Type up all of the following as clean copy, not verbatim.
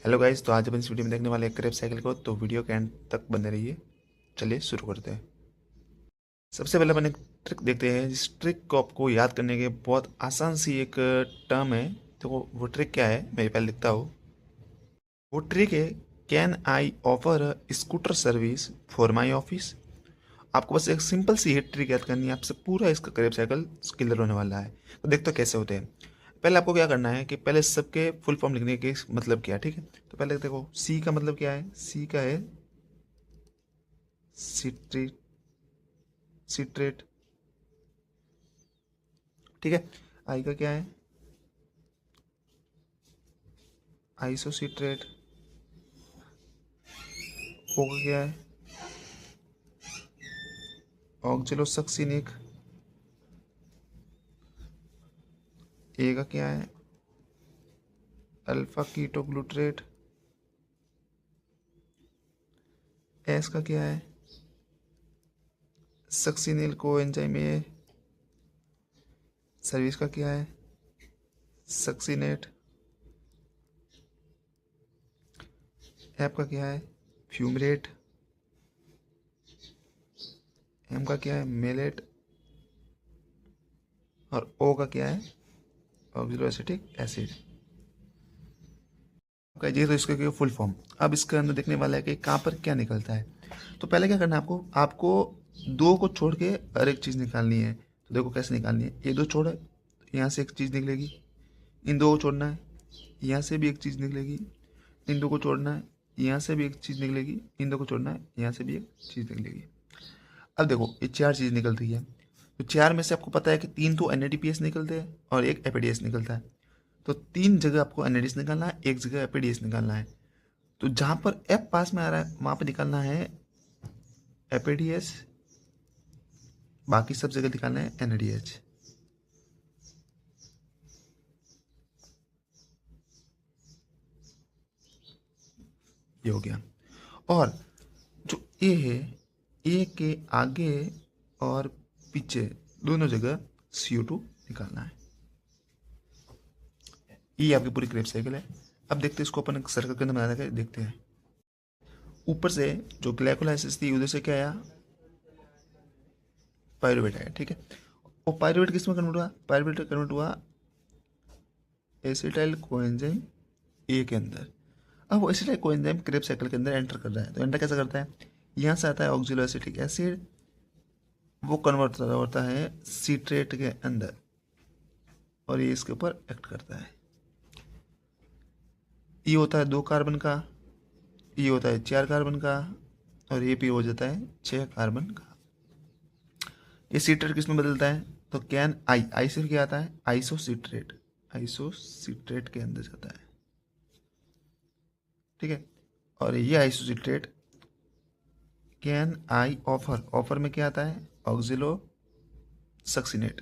Hello guys, तो आज अपन इस वीडियो में देखने वाले हैं क्रेप साइकिल को। तो वीडियो के एंड तक बने रहिए। चलिए शुरू करते हैं। सबसे पहले अपन एक ट्रिक देखते हैं। जिस ट्रिक को आपको याद करने के बहुत आसान सी एक टर्म है। तो वो ट्रिक क्या है, मैं पहले लिखता हूँ। वो ट्रिक है, can I offer a scooter service for my office. आपको बस एक सिंपल सी हिट ट्रिक याद करनी है, आपसे पूरा इसका क्रेप साइकिल क्लियर होने वाला है। तो देखते हो कैसे होते हैं। पहले आपको क्या करना है कि पहले सबके फुल फॉर्म लिखने के मतलब क्या है, ठीक है। तो पहले देखो, सी का मतलब क्या है। सी का है सिट्रेट, सिट्रेट, ठीक है। आई का क्या है, आइसोसिट्रेट। ओ का क्या है, ऑक्जेलोसक्सिनिक। ए का क्या है, अल्फा कीटोग्लूट्रेट। एस का क्या है, सक्सिनिल को एंजाइम ए। सर्विस का क्या है, सक्सिनेट। एफ का क्या है, फ्यूमरेट। एम का क्या है, मेलेट। और ओ का क्या है, ऑक्जेलोएसिटिक एसिड। आपका ये तो इसका फुल फॉर्म। अब इसके अंदर देखने वाला है कि कहाँ पर क्या निकलता है। तो पहले क्या करना है आपको आपको दो को छोड़ के हर एक चीज़ निकालनी है। तो देखो कैसे निकालनी है। ये दो छोड़ है, यहाँ से एक चीज़ निकलेगी। इन दो को छोड़ना है, यहाँ से भी एक चीज़ निकलेगी। इन दो को छोड़ना है, यहाँ से भी एक चीज़ निकलेगी। इन दो को छोड़ना है, यहाँ से भी एक चीज़ निकलेगी। अब देखो ये चार चीज़ निकल रही है। तो चार में से आपको पता है कि तीन तो NADPS निकलते हैं और एक एपीडीएस निकलता है। तो तीन जगह आपको NADPS निकालना है, एक जगह एपीडीएस निकालना है। तो जहाँ पर एफ पास में आ रहा है वहाँ पर निकालना है एपीडीएस, बाकी सब जगह निकालना है NADH। ये हो गया। और जो ए है, ए के आगे और पीछे दोनों जगह CO2 निकालना है। ये आपकी पूरी क्रेब साइकिल है। अब देखते हैं इसको अपन एक सर्कल के अंदर बना के देखते हैं। ऊपर से जो ग्लाइकोलाइसिस थी उधर से क्या आया, पायरुवेट आया, ठीक है। और पायरुवेट किस में कन्वर्ट हुआ, पायरुवेट कन्वर्ट हुआ एसिटाइल कोएंजाइम ए के अंदर। अब वो एसिटाइल कोएंजाइम क्रेब साइकिल के अंदर एंटर कर रहा है। तो एंटर कैसे करता है, यहाँ से आता है ऑक्जेलोएसिटिक एसिड, वो कन्वर्ट होता है सीट्रेट के अंदर और ये इसके ऊपर एक्ट करता है। ये होता है 2 कार्बन का, ये होता है 4 कार्बन का, और ये भी हो जाता है 6 कार्बन का। ये सीट्रेट किस में बदलता है, तो कैन आई, आई से क्या आता है, आइसोसीट्रेट, आइसोसीट्रेट के अंदर जाता है, ठीक है। और ये आइसोसीट्रेट कैन आई ऑफर, ऑफर में क्या आता है, ऑक्जिलो सक्सिनेट।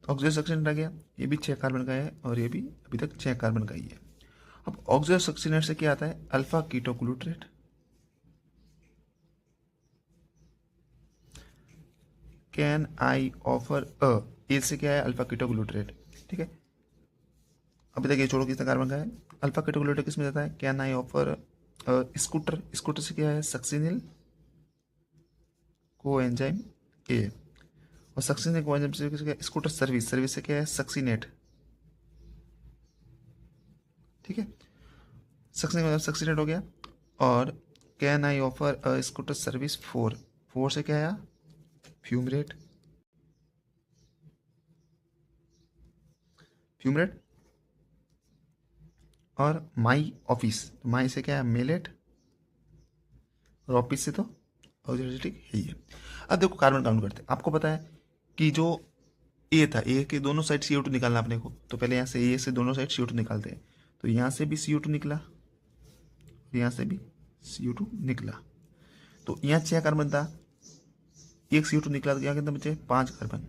ऑक्जिलो सक्सिनेट आ गया, ये भी 6 कार्बन का है और ये भी अभी तक 6 कार्बन का ही है। अब ऑक्जिलो सक्सिनेट से क्या आता है, alpha ketoglutarate. Can I offer a, ए से क्या है, अल्फा कीटोग्लूट्रेट, ठीक है। अभी तक ये छोड़ो, किसने कार्बन का है, अल्फा कीटोग्लूट्रेट किस में जाता है, can I offer scooter, scooter से क्या है, सक्सिनिल को एंजाइम ए। और सक्सिनिल को एंजाइम से क्या है, स्कूटर सर्विस, सर्विस से क्या है, सक्सिनेट, ठीक है। सक्सिनेट सक्सिनेट हो गया। और can I offer scooter service four, four से क्या आया, फ्यूमरेट, फ्यूमरेट। और माई ऑफिस, माई से क्या है, मेलेट, और ऑफिस से तो ऑक्सीडेटिव है ही है। अब देखो कार्बन काउंट करते हैं। आपको पता है कि जो ए था, ए के दोनों साइड CO2 निकालना अपने को। तो पहले यहाँ से ए से दोनों साइड CO2 निकालते हैं। तो यहाँ से भी CO2 निकला, यहाँ से भी CO2 निकला। तो यहाँ 6 कार्बन था, एक CO2 निकला तो यहाँ कितना बचे, 5 कार्बन।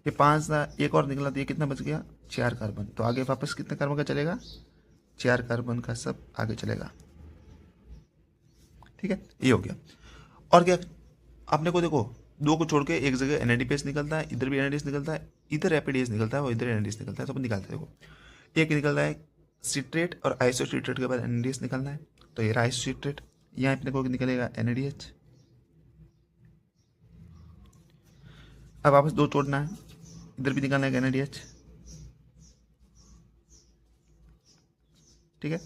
ये 5 था, एक और निकला तो ये कितना बच गया, 4 कार्बन। तो आगे वापस कितने कार्बन का चलेगा, 4 कार्बन का सब आगे चलेगा, ठीक है। ये हो गया। और क्या, अपने को देखो दो को छोड़ के एक जगह NADPS निकलता है, इधर भी NADPS निकलता है, इधर एपीडीएस निकलता है और इधर एनएडीएस निकलता है। तो अपन निकालते हैं, देखो एक निकलता है सिट्रेट और आइसोसिट्रेट के बाद एनएडीएस निकलना है। तो ये आइसोसिट्रेट, यहाँ अपने को निकलेगा एनएडीएच। अब वापस दो छोड़ना है, इधर भी निकालना है एनएडीएच, ठीक है।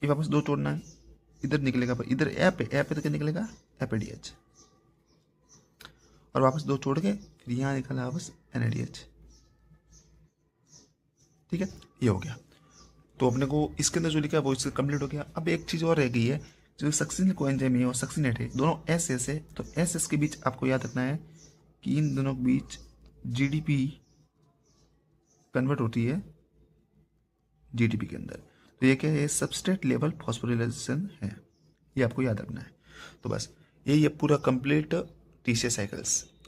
ये वापस दो छोड़ना है, इधर निकलेगा, इधर ए पे तो क्या निकलेगा एपीडीएच, और वापस दो छोड़ के फिर यहाँ निकला वापस एनएडीएच, ठीक है। ये हो गया। तो अपने को इसके अंदर जो लिखा है वो इससे कंप्लीट हो गया। अब एक चीज़ और रह गई है, जो सक्सिन कोएंजाइम है और सक्सिनेट है, दोनों एस एस है। तो एस एस के बीच आपको याद रखना है कि इन दोनों के बीच जीडीपी कन्वर्ट होती है जीडीपी के अंदर। तो ये क्या है, सबस्ट्रेट लेवल फॉस्फोरिलेशन है, ये आपको याद रखना है। तो बस यही है पूरा कंप्लीट टीसीएस साइकिल्स।